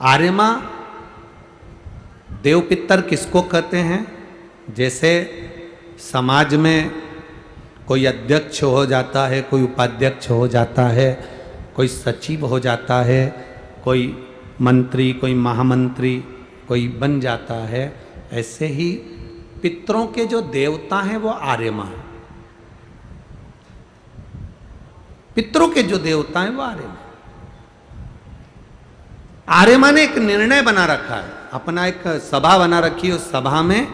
आर्यमा देव पितर किसको कहते हैं? जैसे समाज में कोई अध्यक्ष हो जाता है, कोई उपाध्यक्ष हो जाता है, कोई सचिव हो जाता है, कोई मंत्री, कोई महामंत्री, कोई बन जाता है, ऐसे ही पितरों के जो देवता हैं वो आर्यमा है। पितरों के जो देवता हैं वो आर्यमा। आर्यमा ने एक निर्णय बना रखा है, अपना एक सभा बना रखी है। उस सभा में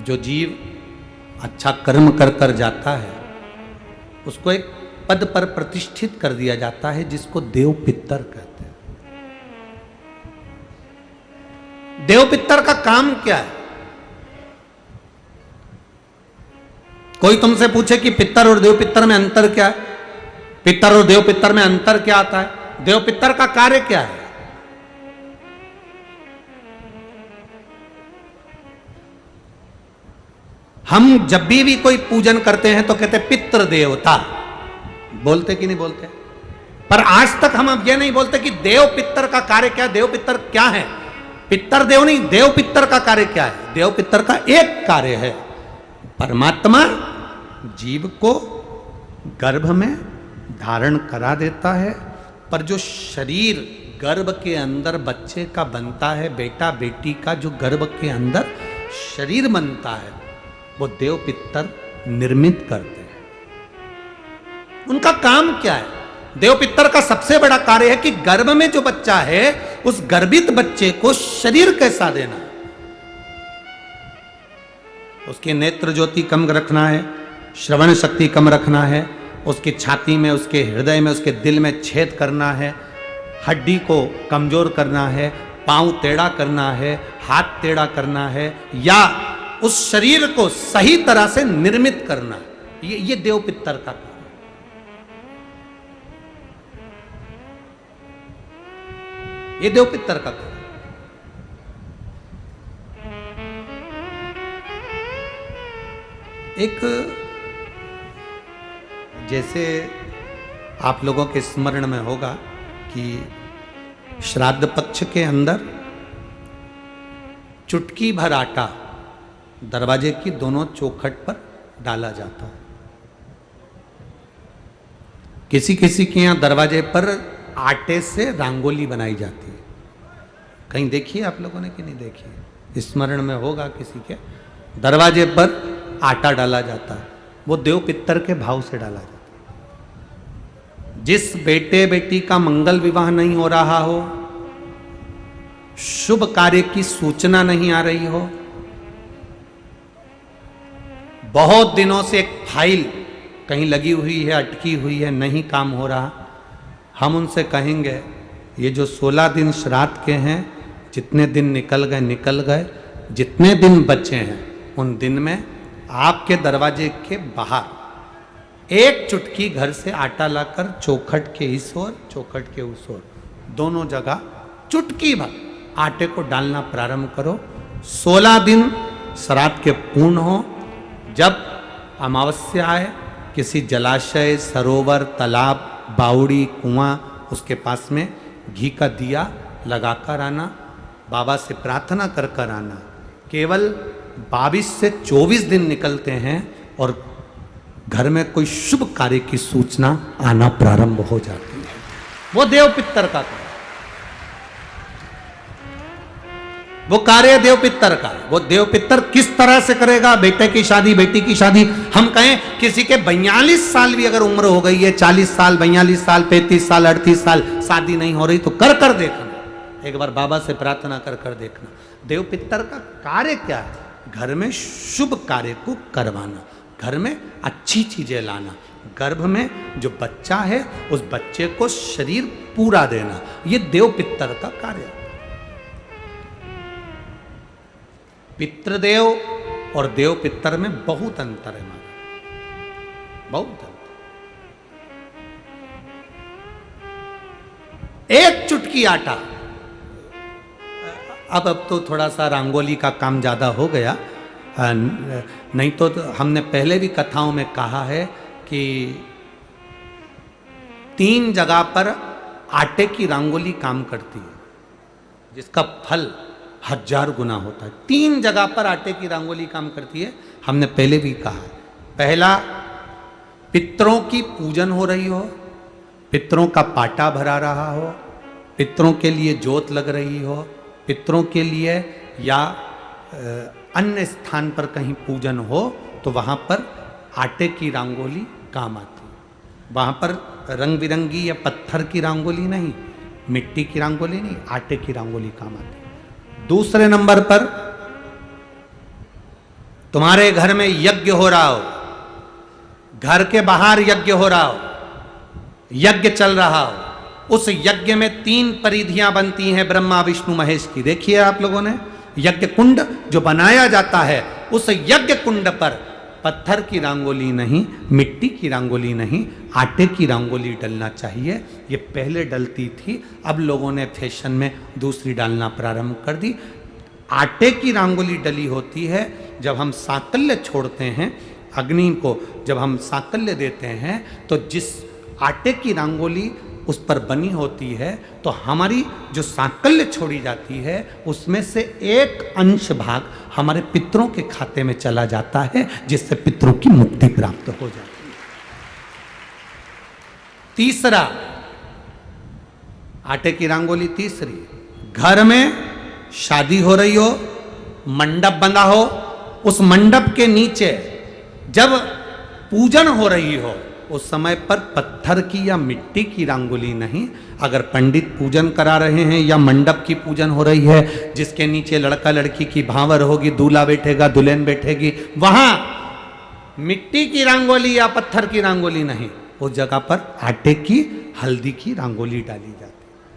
जो जीव अच्छा कर्म कर कर जाता है उसको एक पद पर प्रतिष्ठित कर दिया जाता है, जिसको देव पितर कहते हैं। देव पितर का काम क्या है? कोई तुमसे पूछे कि पितर और देव पितर में अंतर क्या है, पितर और देव पितर में अंतर क्या आता है, देव पितर का कार्य क्या है? हम जब भी कोई पूजन करते हैं तो कहते हैं पितृ देवता, बोलते कि नहीं बोलते? पर आज तक हम अब ये नहीं बोलते कि देव पितर का कार्य क्या, देव पितर क्या है। पितर देव नहीं, देव पितर का कार्य क्या है? देव पितर का एक कार्य है, परमात्मा जीव को गर्भ में धारण करा देता है, पर जो शरीर गर्भ के अंदर बच्चे का बनता है, बेटा बेटी का जो गर्भ के अंदर शरीर बनता है, वो देव पितर निर्मित करते हैं। उनका काम क्या है? देव पितर का सबसे बड़ा कार्य है कि गर्भ में जो बच्चा है उस गर्भित बच्चे को शरीर कैसा देना, उसकी नेत्र ज्योति कम रखना है, श्रवण शक्ति कम रखना है, उसकी छाती में, उसके हृदय में, उसके दिल में छेद करना है, हड्डी को कमजोर करना है, पांव टेढ़ा करना है, हाथ टेढ़ा करना है, या उस शरीर को सही तरह से निर्मित करना। ये देव पितर का काम। ये देव पितर का काम। एक जैसे आप लोगों के स्मरण में होगा कि श्राद्ध पक्ष के अंदर चुटकी भर आटा दरवाजे की दोनों चौखट पर डाला जाता है। किसी किसी के यहां दरवाजे पर आटे से रंगोली बनाई जाती है। कहीं देखिए आप लोगों ने कि नहीं देखी? स्मरण में होगा किसी के, दरवाजे पर आटा डाला जाता है, वो देव पितर के भाव से डाला जाता है। जिस बेटे बेटी का मंगल विवाह नहीं हो रहा हो, शुभ कार्य की सूचना नहीं आ रही हो, बहुत दिनों से एक फाइल कहीं लगी हुई है, अटकी हुई है, नहीं काम हो रहा, हम उनसे कहेंगे ये जो 16 दिन श्राद्ध के हैं, जितने दिन निकल गए निकल गए, जितने दिन बचे हैं उन दिन में आपके दरवाजे के बाहर एक चुटकी घर से आटा लाकर चौखट के इस ओर, चौखट के उस ओर, दोनों जगह चुटकी भर आटे को डालना प्रारंभ करो। 16 दिन श्राद्ध के पूर्ण हो। जब अमावस्या आए, किसी जलाशय, सरोवर, तालाब, बावड़ी, कुआं, उसके पास में घी का दिया लगाकर आना, बाबा से प्रार्थना कर कर आना। केवल 22 से 24 दिन निकलते हैं और घर में कोई शुभ कार्य की सूचना आना प्रारंभ हो जाती है। वो देव पितर का कार्य, वो कार्य देव पितर का। वो देव पितर किस तरह से करेगा? बेटे की शादी, बेटी की शादी, हम कहें किसी के 42 साल भी अगर उम्र हो गई है, 40 साल, 42 साल, 35 साल, 38 साल, शादी नहीं हो रही तो कर कर देखना, एक बार बाबा से प्रार्थना कर कर देखना। देव पितर का कार्य क्या है? घर में शुभ कार्य को करवाना, घर में अच्छी चीजें लाना, गर्भ में जो बच्चा है उस बच्चे को शरीर पूरा देना, ये देव पितर का कार्य है। पितृदेव और देव पितर में बहुत अंतर है, बहुत अंतर। एक चुटकी आटा, अब तो थोड़ा सा रंगोली का काम ज़्यादा हो गया, नहीं तो हमने पहले भी कथाओं में कहा है कि 3 जगह पर आटे की रंगोली काम करती है, जिसका फल 1000 गुना होता है। 3 जगह पर आटे की रंगोली काम करती है। हमने पहले भी कहा, पहला पितरों की पूजन हो रही हो, पितरों का पाटा भरा रहा हो, पितरों के लिए जोत लग रही हो, पितरों के लिए या अन्य स्थान पर कहीं पूजन हो, तो वहाँ पर आटे की रंगोली काम आती है। वहाँ पर रंग बिरंगी या पत्थर की रंगोली नहीं, मिट्टी की रंगोली नहीं, आटे की रंगोली काम आती है। दूसरे नंबर पर तुम्हारे घर में यज्ञ हो रहा हो, घर के बाहर यज्ञ हो रहा हो, यज्ञ चल रहा हो, उस यज्ञ में 3 परिधियां बनती हैं ब्रह्मा विष्णु महेश की। देखिए आप लोगों ने, यज्ञ कुंड जो बनाया जाता है, उस यज्ञ कुंड पर पत्थर की रंगोली नहीं, मिट्टी की रंगोली नहीं, आटे की रंगोली डलना चाहिए। ये पहले डलती थी, अब लोगों ने फैशन में दूसरी डालना प्रारंभ कर दी। आटे की रंगोली डली होती है जब हम सांकल्य छोड़ते हैं, अग्नि को जब हम सांकल्य देते हैं, तो जिस आटे की रंगोली उस पर बनी होती है, तो हमारी जो सांकल्य छोड़ी जाती है, उसमें से एक अंश भाग हमारे पितरों के खाते में चला जाता है, जिससे पितरों की मुक्ति प्राप्त हो जाती है। तीसरा, आटे की रंगोली तीसरी, घर में शादी हो रही हो, मंडप बंधा हो, उस मंडप के नीचे जब पूजन हो रही हो, उस समय पर पत्थर की या मिट्टी की रंगोली नहीं। अगर पंडित पूजन करा रहे हैं या मंडप की पूजन हो रही है, जिसके नीचे लड़का लड़की की भांवर होगी, दूल्हा बैठेगा, दुल्हन बैठेगी, वहां मिट्टी की रंगोली या पत्थर की रंगोली नहीं, उस जगह पर आटे की, हल्दी की रंगोली डाली जाती है।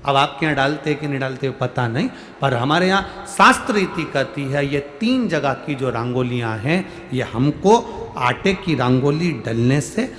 अब आपके यहाँ डालते कि नहीं डालते पता नहीं, पर हमारे यहाँ शास्त्र रीति कहती है ये 3 जगह की जो रंगोलियां हैं, ये हमको आटे की रंगोली डलने से।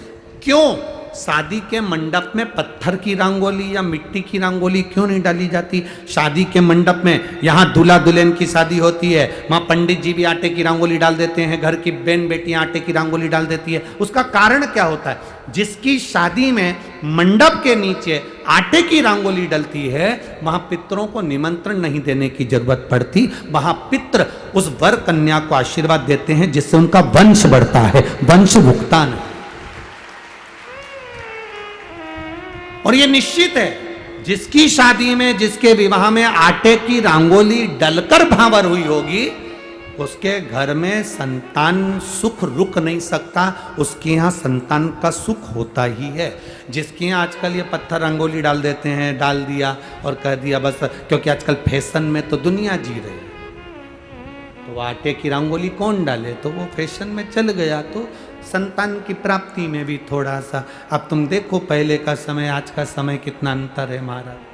क्यों शादी के मंडप में पत्थर की रंगोली या मिट्टी की रंगोली क्यों नहीं डाली जाती? शादी के मंडप में, यहाँ दूल्हा दुल्हन की शादी होती है, वहाँ पंडित जी भी आटे की रंगोली डाल देते हैं, घर की बहन बेटियां आटे की रंगोली डाल देती है। उसका कारण क्या होता है? जिसकी शादी में मंडप के नीचे आटे की रंगोली डलती है, वहां पितरों को निमंत्रण नहीं देने की जरूरत पड़ती। वहां पित्र उस वर कन्या को आशीर्वाद देते हैं, जिससे उनका वंश बढ़ता है, वंश भुगतान है। और ये निश्चित है, जिसकी शादी में, जिसके विवाह में आटे की रंगोली डलकर भांवर हुई होगी, उसके घर में संतान सुख रुक नहीं सकता, उसके यहाँ संतान का सुख होता ही है। जिसके यहाँ आजकल ये पत्थर रंगोली डाल देते हैं, डाल दिया और कह दिया बस, क्योंकि आजकल फैशन में तो दुनिया जी रही है, तो वो आटे की रंगोली कौन डाले, तो वो फैशन में चल गया। तो संतान की प्राप्ति में भी थोड़ा सा, अब तुम देखो पहले का समय आज का समय कितना अंतर है महाराज।